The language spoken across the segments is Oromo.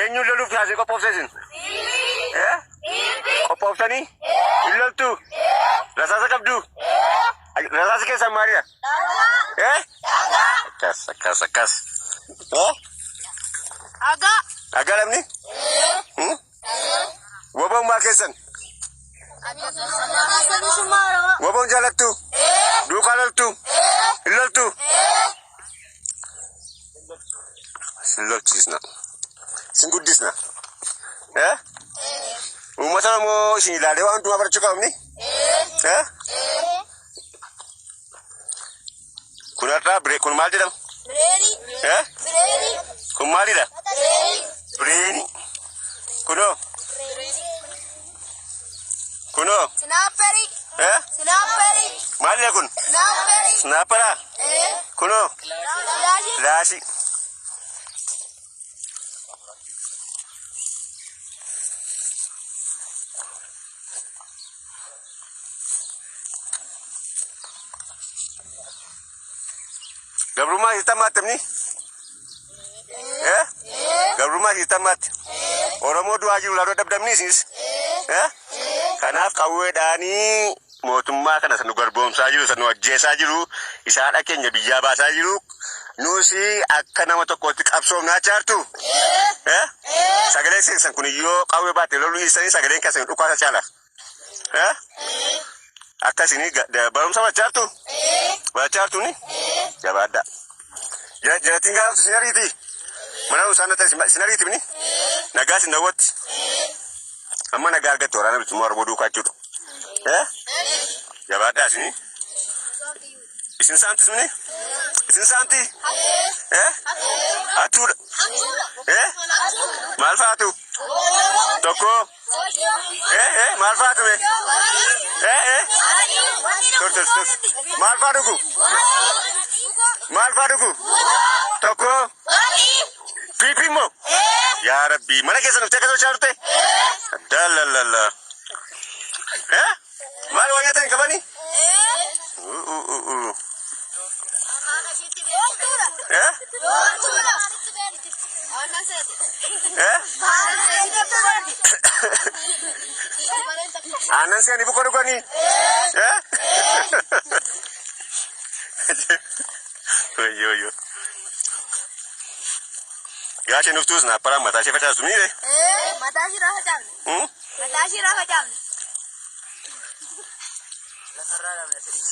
Eenyu loluuf yaasee qophoofsesin? Qophooftanii? Hin loltu? Rasaasa qabdu? Rasaasa keessan maalidha? Akkas. Dhagaa lamni? Woboon maal keessan? Woboon jaalattu? Duukaa loltu? Hin loltu? Sin lolchiisna. Sin guddisna. Uummata Oromoo isin ilaalee waan hundumaa barachuu qabni? Kun har'aa kun maal jedhama? Kun maalidha? Bireeni. Kunoo? Sinaapperi. Maalidha kun? Sinaapperaa? Kunoo? Laashii. Gabrummaa hiitamaatti ni? Gabrummaa hiitamaatti. Oromoo du'aa jiru laadoo dhabdamni isinis. Kanaaf qawweedhaanii mootummaa kana sanu garboomsaa jiru, sanu ajjeesaa jiru, isaadha keenya biyyaa baasaa jiru. Nuusi akka nama tokkotti qabsoomnaa jaartu. Sagaleen keessan kun iyyoo qawwee baate loluu dhiisanii sagaleen keessan dhukaasa caala. Akkasini barumsa bachaartu? Bachaartuuni? Jabaadha. Jiratiin gaafatu sinariiti. Mana usaana ta'e sinariiti bini? Nagaa sin daawwatti. Amma nagaa argattu waraana bilisummaa Oromoo duukaa jechuudha. Jabaadhaa isini? Isin saantis bini? Isin saanti? Hattuudha. Maal faatu? Tokko? Maal faatu mee? Maal faaduku? Maal faaduku? Tokko? Pipi mo? Ya Rabbi, mana keessa nuti akka tolchaa turte? Dallalala. Maal waan nyaatan qabani? Aannan seeni buko dhuganii? Yo. Gaashe nuftuus na paraan mataa ishee facaastu miire? Mataa ishee rafa caafne. Mataa ishee rafa caafne. Lafarraa dhabne sadii.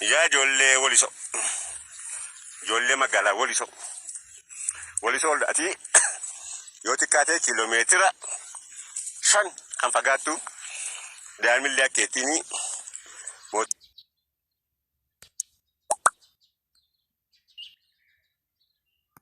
Ya ijoollee Walisoo. Ijoollee magaalaa Walisoo. Walisoo ati yoo xiqqaate kiiloomeetira 5 kan fagaattu daa'imillee akkeettiini